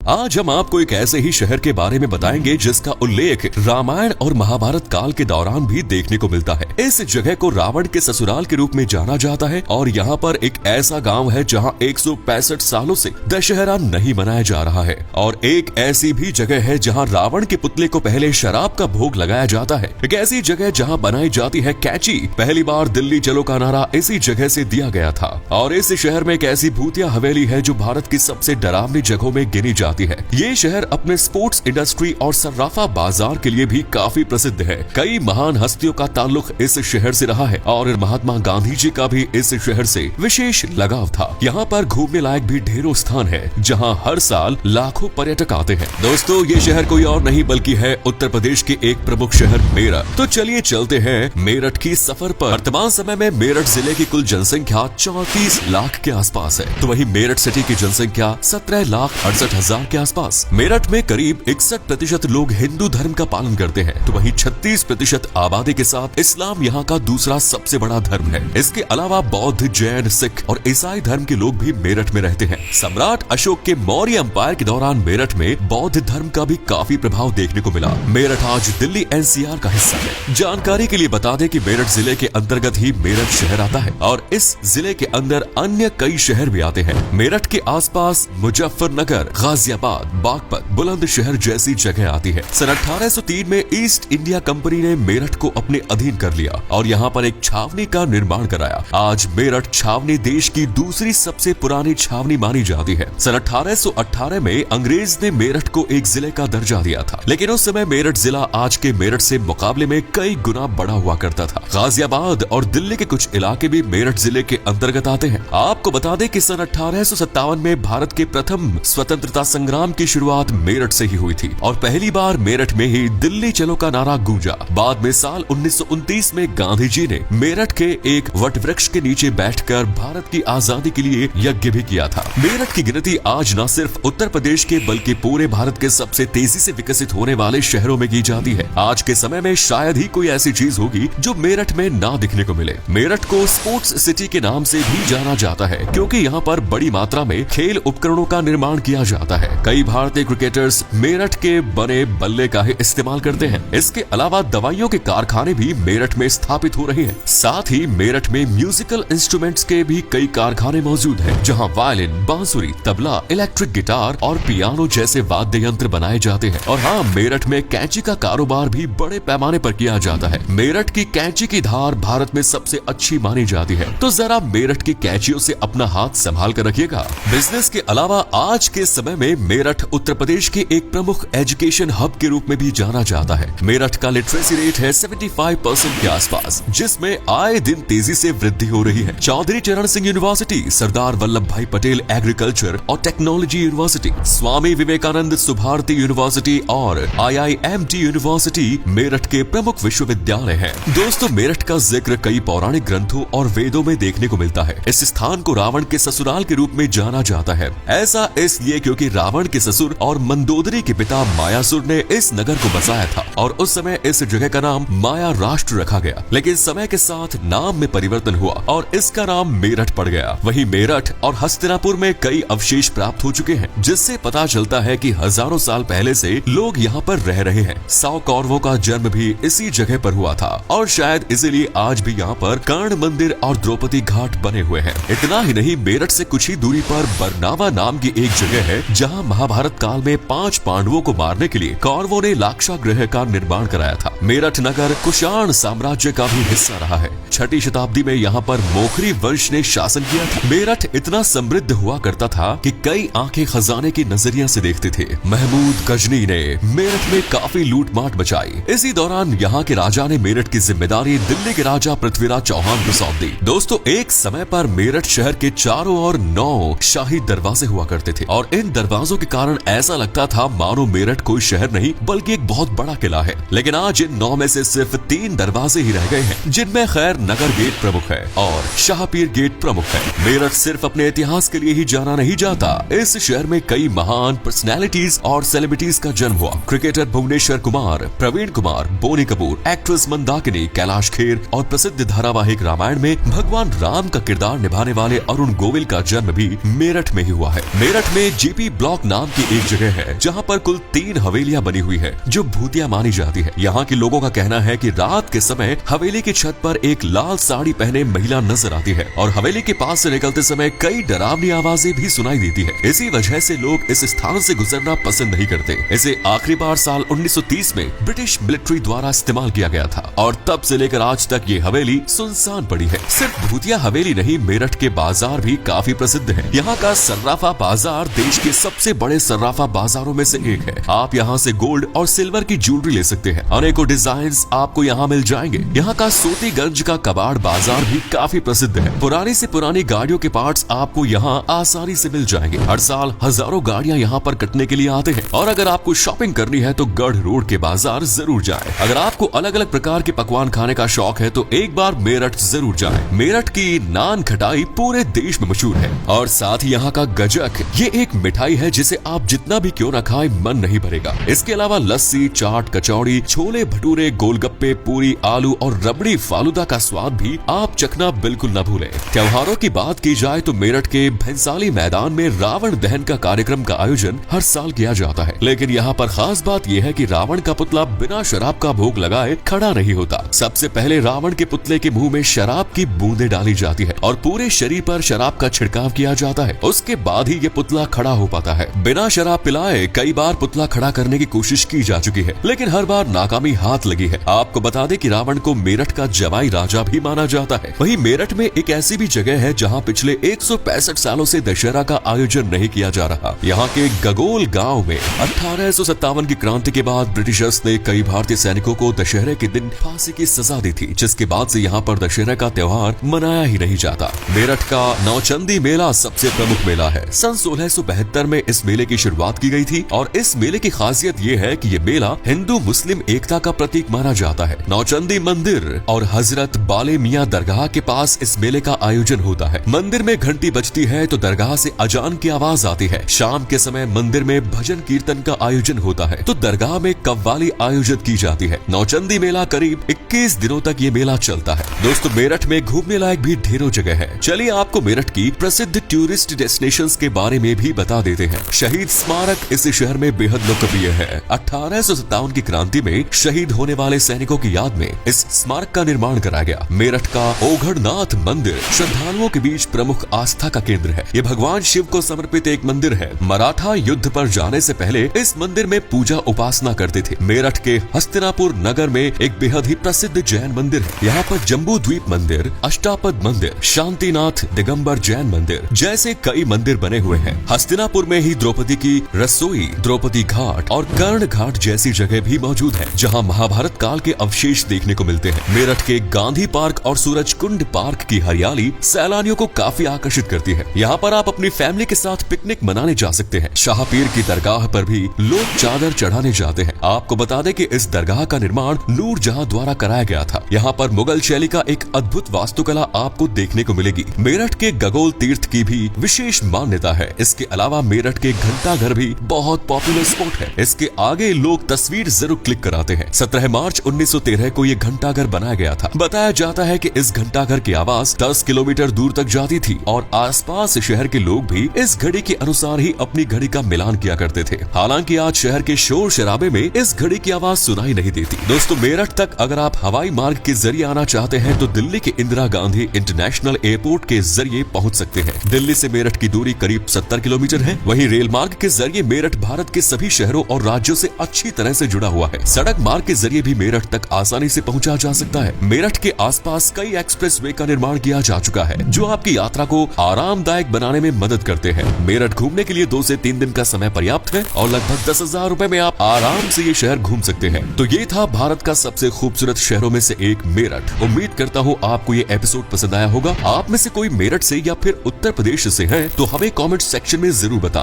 आज हम आपको एक ऐसे ही शहर के बारे में बताएंगे जिसका उल्लेख रामायण और महाभारत काल के दौरान भी देखने को मिलता है। इस जगह को रावण के ससुराल के रूप में जाना जाता है और यहाँ पर एक ऐसा गांव है जहाँ 165 सालों से दशहरा नहीं मनाया जा रहा है और एक ऐसी भी जगह है जहाँ रावण के पुतले को पहले शराब का भोग लगाया जाता है। एक ऐसी जगह जहाँ बनाई जाती है कैची। पहली बार दिल्ली चलो का नारा इसी जगह से दिया गया था और इस शहर में एक ऐसी भूतिया हवेली है जो भारत की सबसे डरावनी जगहों में गिनी जाती है। ये शहर अपने स्पोर्ट्स इंडस्ट्री और सर्राफा बाजार के लिए भी काफी प्रसिद्ध है। कई महान हस्तियों का ताल्लुक इस शहर से रहा है और महात्मा गांधी जी का भी इस शहर से विशेष लगाव था। यहाँ पर घूमने लायक भी ढेरों स्थान है जहाँ हर साल लाखों पर्यटक आते हैं। दोस्तों, ये शहर कोई और नहीं बल्कि है उत्तर प्रदेश के एक प्रमुख शहर मेरठ। तो चलिए चलते हैं मेरठ की सफर पर। वर्तमान समय में मेरठ जिले की कुल जनसंख्या 34 लाख के आसपास है, तो वहीं मेरठ सिटी की जनसंख्या 17,68,000 के आसपास। मेरठ में करीब 61% लोग हिंदू धर्म का पालन करते हैं, तो वहीं 36% आबादी के साथ इस्लाम यहाँ का दूसरा सबसे बड़ा धर्म है। इसके अलावा बौद्ध, जैन, सिख और ईसाई धर्म के लोग भी मेरठ में रहते हैं। सम्राट अशोक के मौर्य अंपायर के दौरान मेरठ में बौद्ध धर्म का भी काफी प्रभाव देखने को मिला। मेरठ आज दिल्ली NCR का हिस्सा है। जानकारी के लिए बता दें कि मेरठ जिले के अंतर्गत ही मेरठ शहर आता है और इस जिले के अंदर अन्य कई शहर भी आते हैं। मेरठ के आसपास मुजफ्फरनगर, गाजियाबाद, बागपत, बुलंदशहर जैसी जगह आती है। सन 1803 में ईस्ट इंडिया कंपनी ने मेरठ को अपने अधीन कर लिया और यहाँ पर एक छावनी का निर्माण कराया। आज मेरठ छावनी देश की दूसरी सबसे पुरानी छावनी मानी जाती है। सन 1818 में अंग्रेज ने मेरठ को एक जिले का दर्जा दिया था, लेकिन उस समय मेरठ जिला आज के मेरठ से मुकाबले में कई गुना बड़ा हुआ करता था। गाजियाबाद और दिल्ली के कुछ इलाके भी मेरठ जिले के अंतर्गत आते हैं। आपको बता दें कि सन 1857 में भारत के प्रथम स्वतंत्रता संग्राम की शुरुआत मेरठ से ही हुई थी और पहली बार मेरठ में ही दिल्ली चलो का नारा गूंजा। बाद में साल 1929 में गांधी जी ने मेरठ के एक वटवृक्ष के नीचे बैठकर भारत की आजादी के लिए यज्ञ भी किया था। मेरठ की गिनती आज न सिर्फ उत्तर प्रदेश के बल्कि पूरे भारत के सबसे तेजी से विकसित होने वाले शहरों में की जाती है। आज के समय में शायद ही कोई ऐसी चीज होगी जो मेरठ में ना दिखने को मिले। मेरठ को स्पोर्ट्स सिटी के नाम से भी जाना जाता है क्योंकि यहाँ पर बड़ी मात्रा में खेल उपकरणों का निर्माण किया जाता है। कई भारतीय क्रिकेटर्स मेरठ के बने बल्ले का ही इस्तेमाल करते हैं। इसके अलावा दवाइयों के कारखाने भी मेरठ में स्थापित हो रहे हैं। साथ ही मेरठ में म्यूजिकल इंस्ट्रूमेंट्स के भी कई कारखाने मौजूद हैं, जहां वायलिन, बांसुरी, तबला, इलेक्ट्रिक गिटार और पियानो जैसे वाद्य यंत्र बनाए जाते हैं। और हाँ, मेरठ में कैंची का कारोबार भी बड़े पैमाने पर किया जाता है। मेरठ की कैंची की धार भारत में सबसे अच्छी मानी जाती है, तो जरा मेरठ की कैंचियों से अपना हाथ संभाल कर रखिएगा। बिजनेस के अलावा आज के समय में मेरठ उत्तर प्रदेश के एक प्रमुख एजुकेशन हब के रूप में भी जाना जाता है। मेरठ का लिटरेसी रेट है 75% के आसपास, जिसमें आए दिन तेजी से वृद्धि हो रही है। चौधरी चरण सिंह यूनिवर्सिटी, सरदार वल्लभ भाई पटेल एग्रीकल्चर और technology university, Swami Vivekananda Subharti university और IIMT यूनिवर्सिटी मेरठ के प्रमुख विश्वविद्यालय हैं। दोस्तों, मेरठ का जिक्र कई पौराणिक ग्रंथों और वेदों में देखने को मिलता है। इस स्थान को रावण के ससुराल के रूप में जाना जाता है। ऐसा इसलिए क्योंकि रावण के ससुर और मंदोदरी के पिता मायासुर ने इस नगर को बसाया था और उस समय इस जगह का नाम माया राष्ट्र रखा गया, लेकिन समय के साथ नाम में परिवर्तन हुआ और इसका नाम मेरठ पड़ गया। वहीं मेरठ और हस्तिनापुर में कई अवशेष प्राप्त हो चुके हैं, जिससे पता चलता है कि हजारों साल पहले से लोग यहाँ पर रह रहे हैं। 100 कौरवों का जन्म भी इसी जगह पर हुआ था और शायद इसीलिए आज भी यहाँ पर कर्ण मंदिर और द्रौपदी घाट बने हुए हैं। इतना ही नहीं, मेरठ से कुछ ही दूरी पर बरनावा नाम की एक जगह है जहाँ महाभारत काल में 5 पांडवों को मारने के लिए कौरवों ने लाक्षागृह का निर्माण कराया था। मेरठ नगर कुषाण साम्राज्य का भी हिस्सा रहा है। 6वीं शताब्दी में यहाँ पर मोखरी वंश ने शासन किया था। मेरठ इतना समृद्ध हुआ करता था कि कई आंखें खजाने की नजरिया से देखते थे। महमूद गजनी ने मेरठ में काफी लूटमाट मचाई। इसी दौरान यहाँ के राजा ने मेरठ की जिम्मेदारी दिल्ली के राजा पृथ्वीराज चौहान को सौंप दी। दोस्तों, एक समय पर मेरठ शहर के चारों ओर 9 शाही दरवाजे हुआ करते थे और इन दरवाजों के कारण ऐसा लगता था मानो मेरठ कोई शहर नहीं बल्कि एक बहुत बड़ा किला है। लेकिन आज इन 9 में से सिर्फ 3 दरवाजे ही रह गए हैं, जिनमें खैर नगर गेट प्रमुख है और शाहपीर गेट प्रमुख है। मेरठ सिर्फ अपने इतिहास के लिए ही जाना नहीं जाता। इस शहर में कई महान पर्सनैलिटीज और सेलिब्रिटीज का जन्म हुआ। क्रिकेटर भुवनेश्वर कुमार, प्रवीण कुमार, बोनी कपूर, एक्ट्रेस मंदाकिनी, कैलाश खेर और प्रसिद्ध धारावाहिक रामायण में भगवान राम का किरदार निभाने वाले अरुण गोविल का जन्म भी मेरठ में ही हुआ है। मेरठ में जीपी ब्लॉक चौक नाम की एक जगह है जहाँ पर कुल 3 हवेलियां बनी हुई है जो भूतिया मानी जाती है। यहाँ के लोगों का कहना है कि रात के समय हवेली की छत पर एक लाल साड़ी पहने महिला नजर आती है और हवेली के पास से निकलते समय कई डरावनी आवाजें भी सुनाई देती है। इसी वजह से लोग इस स्थान से गुजरना पसंद नहीं करते। इसे आखिरी बार साल 1930 में ब्रिटिश मिलिट्री द्वारा इस्तेमाल किया गया था और तब से लेकर आज तक ये हवेली सुनसान पड़ी है। सिर्फ भूतिया हवेली नहीं, मेरठ के बाजार भी काफी प्रसिद्ध है। यहाँ का सर्राफा बाजार देश के सबसे बड़े सर्राफा बाजारों में से एक है। आप यहाँ से गोल्ड और सिल्वर की ज्वेलरी ले सकते हैं। अनेकों डिजाइन्स आपको यहाँ मिल जाएंगे। यहाँ का सोतीगंज का कबाड़ बाजार भी काफी प्रसिद्ध है। पुरानी से पुरानी गाड़ियों के पार्ट्स आपको यहाँ आसानी से मिल जाएंगे। हर साल हजारों गाड़ियाँ यहाँ पर कटने के लिए आते हैं। और अगर आपको शॉपिंग करनी है तो गढ़ रोड के बाजार जरूर जाएं। अगर आपको अलग अलग प्रकार के पकवान खाने का शौक है तो एक बार मेरठ जरूर जाएं। मेरठ की नान खटाई पूरे देश में मशहूर है और साथ ही यहाँ का गजक, ये एक मिठाई है जिसे आप जितना भी क्यों न खाएं मन नहीं भरेगा। इसके अलावा लस्सी, चाट, कचौड़ी, छोले भटूरे, गोलगप्पे, पूरी, आलू और रबड़ी फालूदा का स्वाद भी आप चखना बिल्कुल न भूलें। त्योहारों की बात की जाए तो मेरठ के भैंसाली मैदान में रावण दहन का कार्यक्रम का आयोजन हर साल किया जाता है। लेकिन यहाँ पर खास बात यह है कि रावण का पुतला बिना शराब का भोग लगाए खड़ा नहीं होता। सबसे पहले रावण के पुतले के मुंह में शराब की बूंदें डाली जाती है और पूरे शरीर पर शराब का छिड़काव किया जाता है। उसके बाद ही ये पुतला खड़ा हो पाता है। बिना शराब पिलाए कई बार पुतला खड़ा करने की कोशिश की जा चुकी है, लेकिन हर बार नाकामी हाथ लगी है। आपको बता दें कि रावण को मेरठ का जवाई राजा भी माना जाता है। वहीं मेरठ में एक ऐसी भी जगह है जहाँ पिछले 165 सालों से दशहरा का आयोजन नहीं किया जा रहा। यहाँ के गगोल गाँव में 1857 की क्रांति के बाद ब्रिटिशर्स ने कई भारतीय सैनिकों को दशहरे के दिन फांसी की सजा दी थी, जिसके बाद से यहाँ पर दशहरा का त्योहार मनाया ही नहीं जाता। मेरठ का नौचंदी मेला सबसे प्रमुख मेला है। सन 1672 में इस मेले की शुरुआत की गई थी और इस मेले की खासियत ये है कि ये मेला हिंदू मुस्लिम एकता का प्रतीक माना जाता है। नौचंदी मंदिर और हजरत बाले मियाँ दरगाह के पास इस मेले का आयोजन होता है। मंदिर में घंटी बजती है तो दरगाह से अजान की आवाज आती है। शाम के समय मंदिर में भजन कीर्तन का आयोजन होता है तो दरगाह में कव्वाली आयोजित की जाती है। नौचंदी मेला करीब 21 दिनों तक ये मेला चलता है। दोस्तों, मेरठ में घूमने लायक भी ढेरों जगह है। चलिए आपको मेरठ की प्रसिद्ध टूरिस्ट डेस्टिनेशंस के बारे में भी बता देते हैं। शहीद स्मारक इस शहर में बेहद लोकप्रिय है। 1857 की क्रांति में शहीद होने वाले सैनिकों की याद में इस स्मारक का निर्माण कराया गया। मेरठ का ओघड़नाथ मंदिर श्रद्धालुओं के बीच प्रमुख आस्था का केंद्र है। ये भगवान शिव को समर्पित एक मंदिर है। मराठा युद्ध पर जाने से पहले इस मंदिर में पूजा उपासना करते थे। मेरठ के हस्तिनापुर नगर में एक बेहद ही प्रसिद्ध जैन मंदिर है। यहाँ पर जम्बू द्वीप मंदिर, अष्टापद मंदिर, शांतिनाथ दिगंबर जैन मंदिर जैसे कई मंदिर बने हुए हैं। हस्तिनापुर में ही द्रौपदी की रसोई, द्रौपदी घाट और कर्ण घाट जैसी जगह भी मौजूद है, जहाँ महाभारत काल के अवशेष देखने को मिलते हैं। मेरठ के गांधी पार्क और सूरज कुंड पार्क की हरियाली सैलानियों को काफी आकर्षित करती है। यहाँ पर आप अपनी फैमिली के साथ पिकनिक मनाने जा सकते हैं। शाहपीर की दरगाह पर भी लोग चादर चढ़ाने जाते हैं। आपको बता दें कि इस दरगाह का निर्माण नूरजहां द्वारा कराया गया था। यहाँ पर मुगल शैली का एक अद्भुत वास्तुकला आपको देखने को मिलेगी। मेरठ के गगोल तीर्थ की भी विशेष मान्यता है। इसके अलावा मेरठ के घंटाघर भी बहुत पॉपुलर स्पॉट है। इसके आगे लोग तस्वीर जरूर क्लिक कराते हैं। 17 मार्च 1913 को ये घंटाघर बनाया गया था। बताया जाता है कि इस घंटाघर की आवाज 10 किलोमीटर दूर तक जाती थी और आसपास शहर के लोग भी इस घड़ी के अनुसार ही अपनी घड़ी का मिलान किया करते थे। हालांकि आज शहर के शोर शराबे में इस घड़ी की आवाज सुनाई नहीं देती। दोस्तों, मेरठ तक अगर आप हवाई मार्ग के जरिए आना चाहते हैं तो दिल्ली के इंदिरा गांधी इंटरनेशनल एयरपोर्ट के जरिए पहुंच सकते हैं। दिल्ली से मेरठ की दूरी करीब 70 किलोमीटर है। वहीं रेल मार्ग के जरिए मेरठ भारत के सभी शहरों और राज्यों से अच्छी तरह से जुड़ा हुआ है। सड़क मार्ग के जरिए भी मेरठ तक आसानी से पहुंचा जा सकता है। मेरठ के आसपास कई एक्सप्रेसवे का निर्माण किया जा चुका है जो आपकी यात्रा को आरामदायक बनाने में मदद करते हैं। मेरठ घूमने के लिए 2 से 3 दिन का समय पर्याप्त है और लगभग 10,000 रुपए में आप आराम से ये शहर घूम सकते हैं। तो ये था भारत का सबसे खूबसूरत शहरों में से एक मेरठ। उम्मीद करता हूँ आपको ये एपिसोड पसंद आया होगा। आप में से कोई मेरठ से या फिर उत्तर प्रदेश से है तो हमें कमेंट सेक्शन में जरूर बताएं।